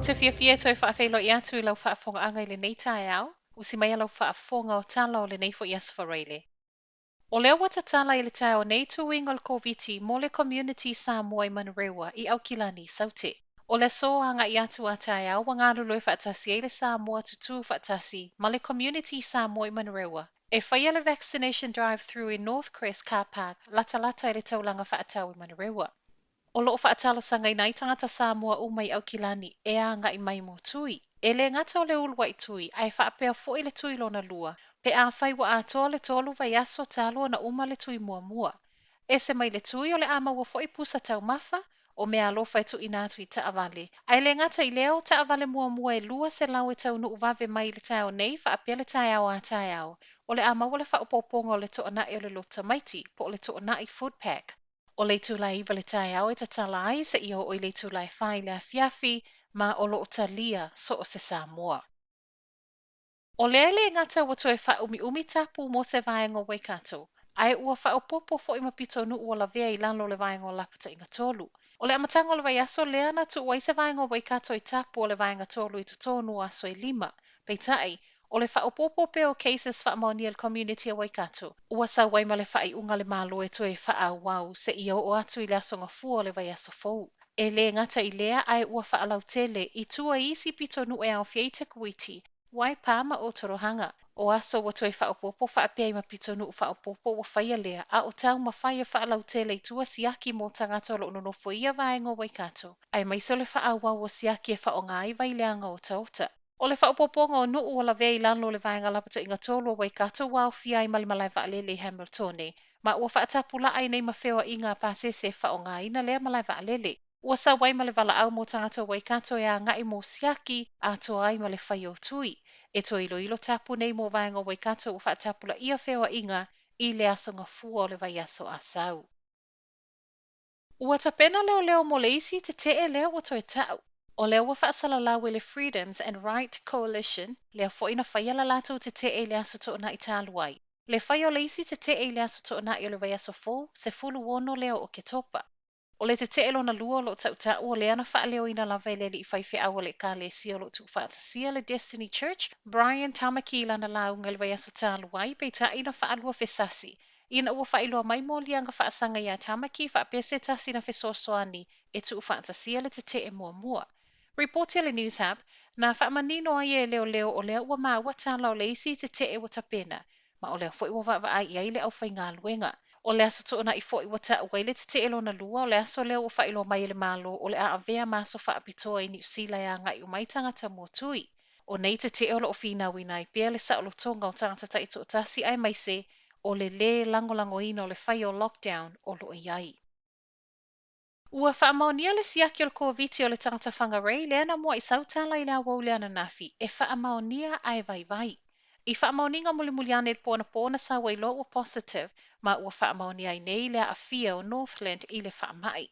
te fia toi whaafeilo I atu I lau whaafonga anga I le nei tae au, usi mai lau whaafonga o tala o le nei fo I asfareile. O leo wata tala I le tae o nei tuinga o le COVID mo le community Samoa I Manurewa I Aukilani saute. O le so anga I atu a tae au wangalo loe whaatasi e le Samoa tutu whaatasi ma le community Samoa I Manurewa. E whaia le vaccination drive-through I North Crest car park lata I le taulanga whaatau I Manurewa. O loo whaatala sanga I nai tangata Samoa umai Aukilani e a nga I mai mo tui. E le ngata o le ulwa I tui, ai whaapea fo I le tui lona lua, pe a whai wa atoa le tolu vai aso talo na uma le tui mua mua. E se mai le tui o le ama wa fo I pusa tau mafa, o mea alofa e tu inatu I taavale. Ai le ngata I leo taavale mua mua e lua se lau e tau nu uvave mai le tau nei whaapea le tai au a tai au. O le ama wa le Faaopoopo o le toona o le Lotu tamaiti, po o le toona I food pack. O le tūlai iwa le tai au e ta tala ai se I o le tūlai whai le awhiawhi ma o lo o talia so o se Samoa. O le ngata watu e wha umi tapu mo se vaenga o Waikato. Ai ua Faaopoopo fo I ma pitonuu ua la vea I lalo le vaenga o lapataiga tolu. O le amatanga o le vai aso lea na tu wai se vaenga o Waikato I tapu o le vaenga tolu I tutonu aso I lima. Peitai, o le Faaopoopo pe o cases Faamaonia le community a Waikato. Ua sa wai ma le whai unga le malo e toe wha wau se I o atu I le asonga fua o le vai aso fou. E le ngata I lea ai ua whaalau tele I tua isi pitonuu e au fiaita kuiti. Wai pāma o torohanga. O aso wa toi Faaopoopo whaapea I ma pitonuu Faaopoopo wa whaia lea a o tau ma whaia whaalau tele I tua siaki mo tangata o lo nonofo ia vaenga o Waikato. Ai maiso le whaawau o siaki e whaonga I vai leanga o taota. O le Faaopooponga o nuu o la vea I lalo le vaenga lapataiga tolu o Waikato wa o fia I malimalai vaalele Hamiltone. Ma ua whaatapula ai nei mawhewa I ngā pāsese whaonga ina lea malai vaalele. Ua sa wai ma le wala au mo tangata o Waikato e a ngai mo siaki a toa ai ma le whai o tui. E to ilo tapu nei mo vaenga o Waikato ua whaatapula ia whewa inga I le asonga fua o le vai aso a sau. Ua Tapena leoleo mo le isi tetee leo ua toe tau. O leo ua whaasalalau e le Freedoms and Right Coalition lea fo ina whaiala lātou tetee le aso toona I tāluai. Le whai o le isi tetee le aso toona I o le vai aso fou se fulu wono leo o ke topa. O le tetee lona lua lo tau o le ana whaaleo ina lava I le li I whai o le ka le sia lo tu whaatasia le Destiny Church, Brian Tamaki lana launga le vai aso tāluai pe ta ina whaalua fesasi. Ina ua whailua mai mo lianga whaasanga ia Tamaki whaapese tasi na fesoasoani e tu whaatasia le tetee mua mua. Reportia le News Hub, na whaamanino ai e leo o lea ua Maua tala o le isi tetee ua Tapena, ma o lea fo ua whaai ai le au whai ngā luenga. O le aso toona I fo I wata ua le tetee lona lua o le aso leo ua whailo mai le malo o le aavea maso whaapitoa I New Zealand a ngai umai tangata mo tui. O nei tetee o lo whina wina I pia le sa o lo tonga o tangata taito o tasi ai mai se o le langolango ina o le whai o lockdown o lo iai. Ua Faamaonia le siaki o le koviti o le tangata I Whangarei le ana mua I sautala I le awau le ana nafi e Faamaonia ai vai. I Faamaoninga mulimuliane le pōna sa wailo ua positive ma ua Faamaonia I nei le afia o Northland I le Faamai.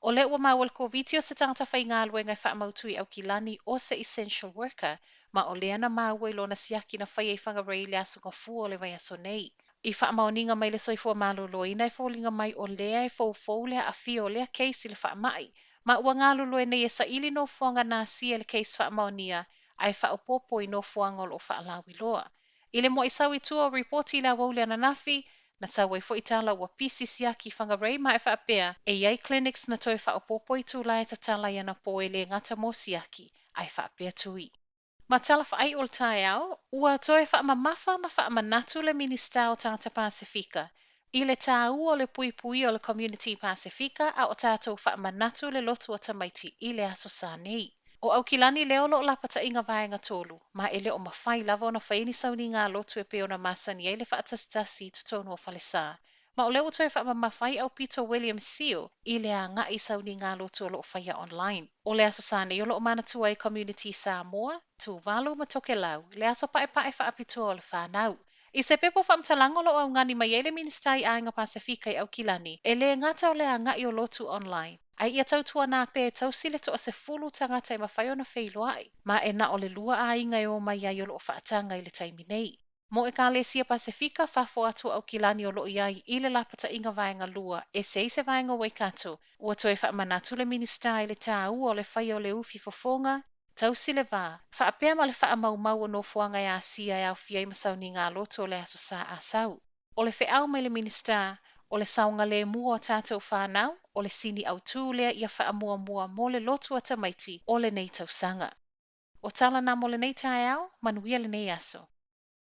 O le ua maua le koviti o se tangata whai ngā luenga I Faamautui Aukilani o se essential worker ma o le ana maua I lona siaki na whai I Whangarei le asonga fua o le vai aso nei. I Faamaoninga mai le soifua maloloina e fōlinga mai o lea e fōfou lea afia o lea case I le Faamai. Ma ua ngālolo e nei e sa ili no fuanga nā sia le case Faamaonia ai Faaopoopo I no fuanga o lo faalawi loa. I le mo I sau I tua o reporti la wau le ananafi, na tau e fo I tala ua pisi siaki Whangarei ma e whaapea e iai clinics na toi Faaopoopo I tūlai ta tala I ana po e le ngata mo siaki ai whaapea tui. Ma tala whaai o le tae au, ua toe whaamamafa ma whaamanatu le minista o tangata Pasifika. I le tāu o le pui o le Community Pasifika a o tātou whaamanatu le lotu o tamaiti I le aso sa nei. O Aukilani leo lo lapataiga vaenga tolu, ma e leo mawhai lava ona whaini sauni ngā lotu e peona masani e le whaatasitasi tutonu o whalesa. Ma o leo toi whaamamawhai au Peter William Seal I le a ngai sauni ngā lotu o lo whaia online. O le aso sane o lo manatua I Community Samoa, tu valu ma toke lau, le aso pae whaapitoa o le whanau. I se pepo whaamtalango lo au ngani mai ele ministai a inga Pasifika I Aukilani, e le ngata o le a ngai o lotu online. Ai ia tautua nā pē tausile to a se fulu tangata I mawhai ona whailoai, ma e na o le lua a inga e o mai ai o lo whaatanga I le taimi nei. Mo e ka le sia Pasifika whafo atu Aukilani o lo iai I le lapata inga vaenga lua e se vaenga Waikato, ua toe whaamanatu le ministai le tāu o le whai o le ufi fofonga, Tausi le wā, whaapea ma le whaamaumau o no fuanga ia sia ia fiai masauni ngā loto o le aso sa a sau. O le whiau mai le minista, o le saunga le mua o tātou whanau, o le sini au tūlea ia whaamua mua mo le lotu a tamaiti o le nei tausanga. O tala nā mo le nei tae au, manuia le nei aso.